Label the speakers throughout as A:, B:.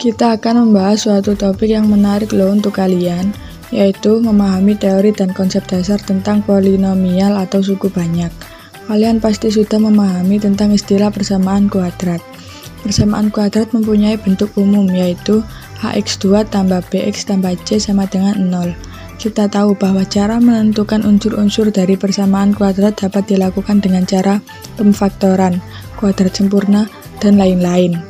A: Kita akan membahas suatu topik yang menarik loh untuk kalian, yaitu memahami teori dan konsep dasar tentang polinomial atau suku banyak. Kalian pasti sudah memahami tentang istilah persamaan kuadrat. Persamaan kuadrat mempunyai bentuk umum, yaitu ax2 tambah bx tambah c sama dengan 0. Kita tahu bahwa cara menentukan unsur-unsur dari persamaan kuadrat dapat dilakukan dengan cara pemfaktoran, kuadrat sempurna, dan lain-lain.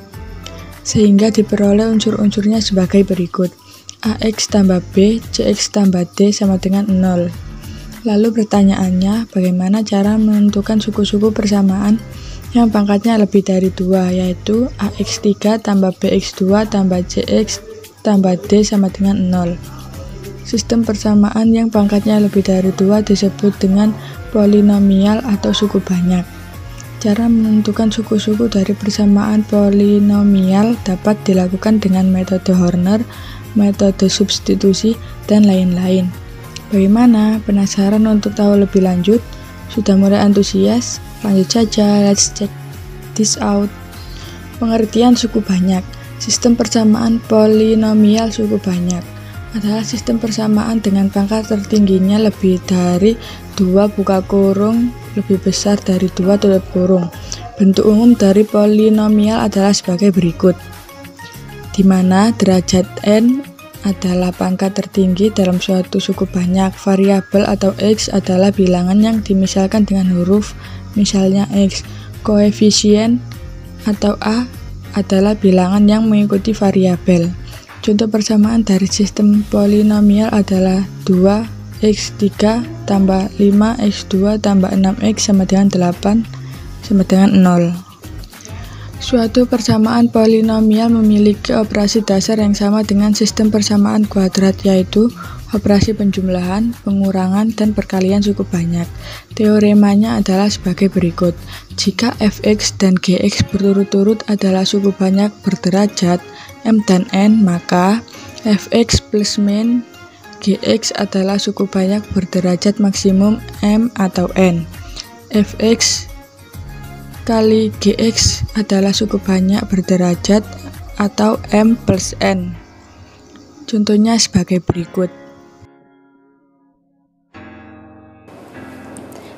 A: Sehingga diperoleh unsur-unsurnya sebagai berikut: ax tambah b, cx tambah d sama dengan 0. Lalu pertanyaannya, bagaimana cara menentukan suku-suku persamaan yang pangkatnya lebih dari 2, yaitu ax3 tambah bx2 tambah cx tambah d sama dengan 0. Sistem persamaan yang pangkatnya lebih dari 2 disebut dengan polinomial atau suku banyak. Cara menentukan suku-suku dari persamaan polinomial dapat dilakukan dengan metode Horner, metode substitusi, dan lain-lain. Bagaimana? Penasaran untuk tahu lebih lanjut? Sudah mulai antusias? Lanjut saja, let's check this out. Pengertian suku banyak. Sistem persamaan polinomial suku banyak adalah sistem persamaan dengan pangkat tertingginya lebih dari 2 buka kurung lebih besar dari 2 tutup kurung. Bentuk umum dari polinomial adalah sebagai berikut, di mana derajat n adalah pangkat tertinggi dalam suatu suku banyak. Variabel atau x adalah bilangan yang dimisalkan dengan huruf, misalnya x. Koefisien atau a adalah bilangan yang mengikuti variabel. Contoh persamaan dari sistem polinomial adalah 2x3 tambah 5x2 tambah 6x sama dengan 8 sama dengan 0. Suatu persamaan polinomial memiliki operasi dasar yang sama dengan sistem persamaan kuadrat, yaitu operasi penjumlahan, pengurangan, dan perkalian suku banyak. Teoremanya adalah sebagai berikut. Jika fx dan gx berturut-turut adalah suku banyak berderajat m dan n, maka fx plus min gx adalah suku banyak berderajat maksimum m atau n. Fx kali gx adalah suku banyak berderajat atau m plus n. Contohnya sebagai berikut.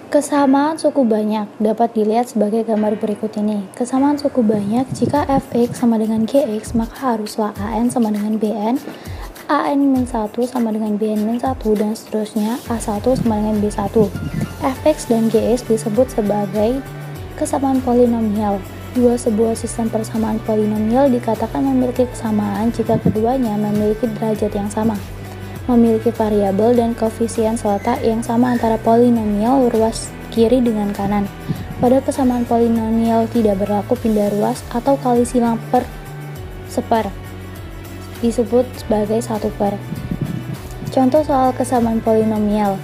B: Kesamaan suku banyak dapat dilihat sebagai gambar berikut ini. Kesamaan suku banyak, jika fx sama dengan gx, maka haruslah an sama dengan bn, an-1 sama dengan bn-1, dan seterusnya a1 sama dengan b1. Fx dan gx disebut sebagai kesamaan polinomial. Sebuah sistem persamaan polinomial dikatakan memiliki kesamaan jika keduanya memiliki derajat yang sama, memiliki variabel dan koefisien letak yang sama antara polinomial ruas kiri dengan kanan. Pada kesamaan polinomial tidak berlaku pindah ruas atau kali silang per seper, disebut sebagai 1/. Contoh soal kesamaan polinomial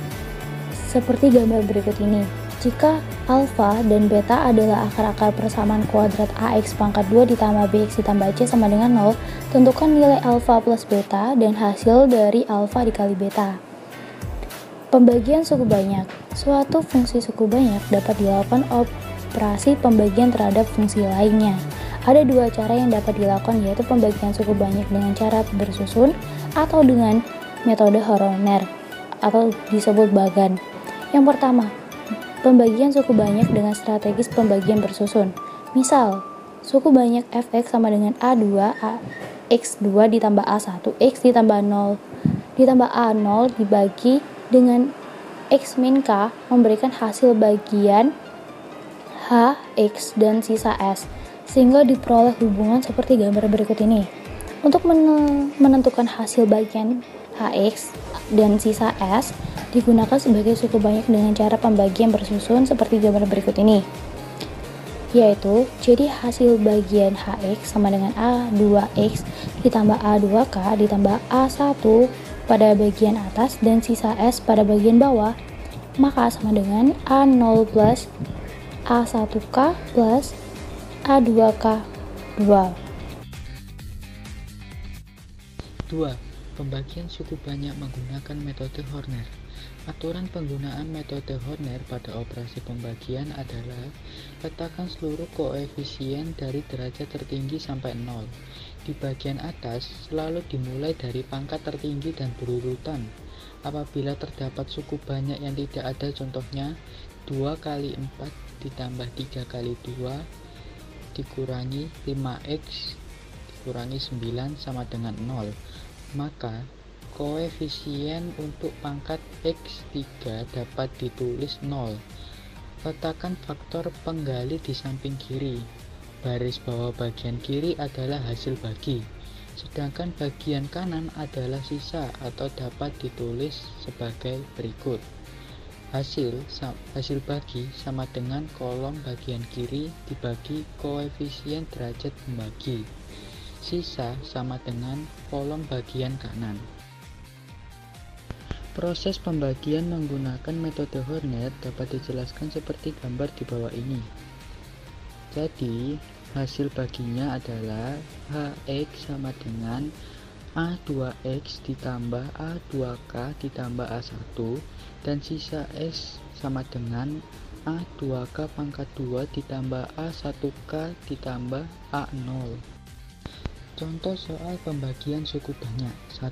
B: seperti gambar berikut ini. Jika alfa dan beta adalah akar-akar persamaan kuadrat ax pangkat 2 ditambah bx ditambah c sama dengan 0, tentukan nilai alfa plus beta dan hasil dari alfa dikali beta. Pembagian suku banyak. Suatu fungsi suku banyak dapat dilakukan operasi pembagian terhadap fungsi lainnya. Ada dua cara yang dapat dilakukan, yaitu pembagian suku banyak dengan cara bersusun atau dengan metode Horner atau disebut Bagan. Yang pertama, pembagian suku banyak dengan strategis pembagian bersusun. Misal, suku banyak fx sama dengan a2 x2 ditambah a1 x ditambah 0 ditambah a0 dibagi dengan x min k memberikan hasil bagian h, x, dan sisa s, sehingga diperoleh hubungan seperti gambar berikut ini. Untuk menentukan hasil bagian hx dan sisa s digunakan sebagai suku banyak dengan cara pembagian bersusun seperti gambar berikut ini, yaitu jadi hasil bagian hx sama dengan a2x ditambah a2k ditambah a1 pada bagian atas dan sisa s pada bagian bawah, maka sama dengan a0 plus a1k plus a2k 2.
C: Pembagian suku banyak menggunakan metode Horner. Aturan penggunaan metode Horner pada operasi pembagian adalah letakkan seluruh koefisien dari derajat tertinggi sampai 0. di bagian atas selalu dimulai dari pangkat tertinggi dan berurutan. Apabila terdapat suku banyak yang tidak ada, contohnya 2 kali 4 ditambah 3 kali 2 dikurangi 5x dikurangi 9 sama dengan 0, maka koefisien untuk pangkat x3 dapat ditulis 0. Letakkan faktor penggali di samping kiri. Baris bawah bagian kiri adalah hasil bagi, sedangkan bagian kanan adalah sisa atau dapat ditulis sebagai berikut. Hasil bagi sama dengan kolom bagian kiri dibagi koefisien derajat pembagi. Sisa sama dengan kolom bagian kanan. Proses pembagian menggunakan metode Horner dapat dijelaskan seperti gambar di bawah ini. Jadi, hasil baginya adalah HX sama dengan A2X ditambah A2K ditambah A1, dan sisa S sama dengan A2K pangkat 2 ditambah A1K ditambah A0. Contoh soal pembagian suku banyak. 1.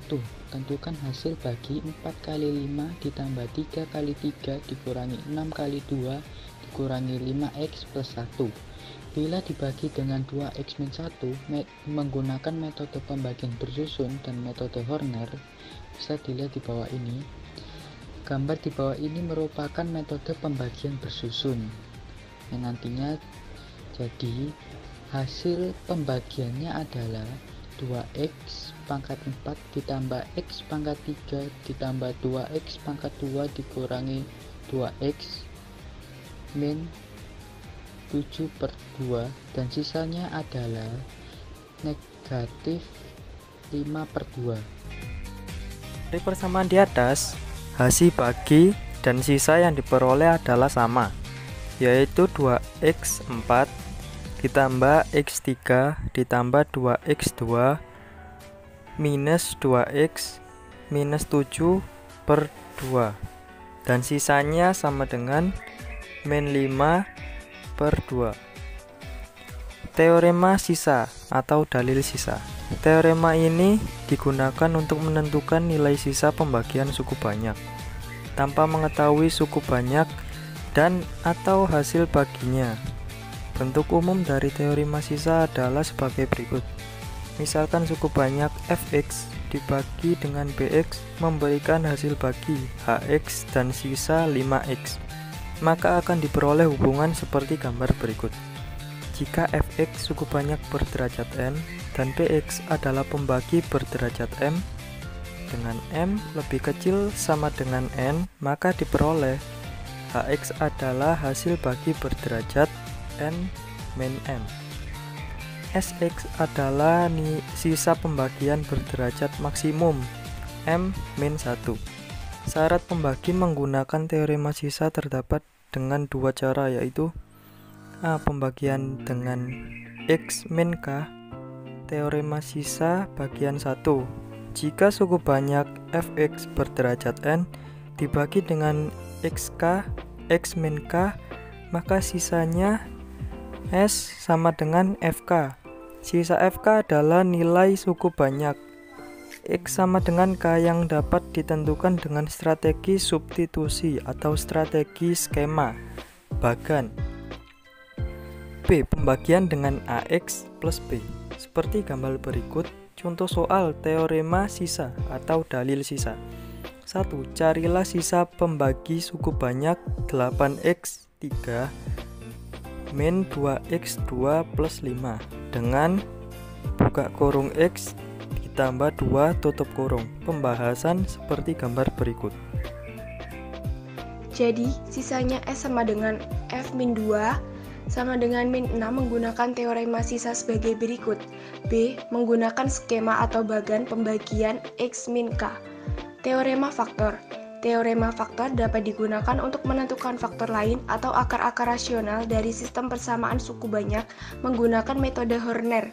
C: Tentukan hasil bagi 4 kali 5 ditambah 3 kali 3 dikurangi 6 kali 2 dikurangi 5x plus 1. Bila dibagi dengan 2x-1 menggunakan metode pembagian bersusun dan metode Horner, bisa dilihat di bawah ini. Gambar di bawah ini merupakan metode pembagian bersusun yang nantinya jadi hasil pembagiannya adalah 2x pangkat 4 ditambah x pangkat 3 ditambah 2x pangkat 2 dikurangi 2x min 7/2, dan sisanya adalah negatif 5/2.
D: Dari persamaan di atas, hasil bagi dan sisa yang diperoleh adalah sama, yaitu 2x4 ditambah x3 ditambah 2x2 minus 2x minus 7/2, dan sisanya sama dengan min 5/2. Teorema sisa atau dalil sisa. Teorema ini digunakan untuk menentukan nilai sisa pembagian suku banyak tanpa mengetahui suku banyak dan atau hasil baginya. Bentuk umum dari teorema sisa adalah sebagai berikut. Misalkan suku banyak fx dibagi dengan bx memberikan hasil bagi hx dan sisa 5x, maka akan diperoleh hubungan seperti gambar berikut. Jika fx suku banyak berderajat n dan bx adalah pembagi berderajat m, dengan m lebih kecil sama dengan n, maka diperoleh hx adalah hasil bagi berderajat n min m. Sx adalah sisa pembagian berderajat maksimum m min 1. Syarat pembagi menggunakan teorema sisa terdapat dengan dua cara, yaitu A. Pembagian dengan x min k. Teorema sisa bagian 1. Jika suku banyak fx berderajat n dibagi dengan xk x min k, maka sisanya S sama dengan fk. Sisa fk adalah nilai suku banyak. X sama dengan K yang dapat ditentukan dengan strategi substitusi atau strategi skema Bagan. B. Pembagian dengan AX plus B. Seperti gambar berikut, contoh soal teorema sisa atau dalil sisa. 1. Carilah sisa pembagi suku banyak 8x3 min 2x2 plus 5 dengan buka kurung x ditambah 2 tutup kurung. Pembahasan seperti gambar berikut.
E: Jadi sisanya S sama dengan F min 2 sama dengan min 6 menggunakan teorema sisa sebagai berikut. B. Menggunakan skema atau bagan pembagian X min K. Teorema faktor. Teorema faktor dapat digunakan untuk menentukan faktor lain atau akar-akar rasional dari sistem persamaan suku banyak menggunakan metode Horner.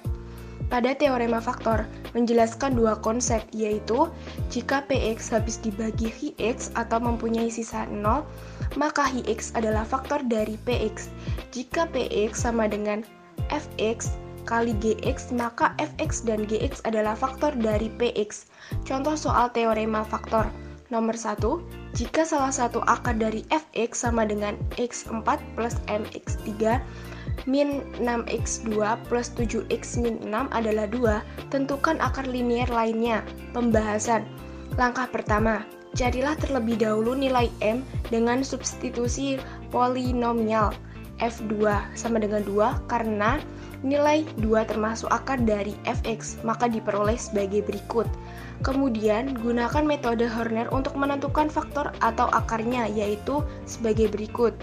E: Pada teorema faktor, menjelaskan dua konsep, yaitu jika Px habis dibagi Hx atau mempunyai sisa 0, maka Hx adalah faktor dari Px. Jika Px sama dengan Fx, kali Gx, maka Fx dan Gx adalah faktor dari Px. Contoh soal teorema faktor. Nomor 1, jika salah satu akar dari Fx sama dengan x4 plus mx3 min 6x2 plus 7x min 6 adalah 2, tentukan akar linear lainnya. Pembahasan. Langkah pertama, carilah terlebih dahulu nilai m dengan substitusi polinomial f2 sama dengan 2 karena nilai 2 termasuk akar dari fx, maka diperoleh sebagai berikut. Kemudian, gunakan metode Horner untuk menentukan faktor atau akarnya, yaitu sebagai berikut.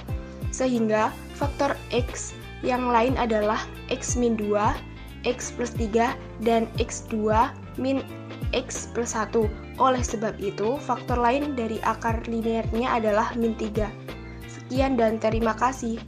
E: Sehingga faktor x yang lain adalah x min 2, x plus 3, dan x2 min x plus 1. Oleh sebab itu, faktor lain dari akar linearnya adalah min 3. Sekian dan terima kasih.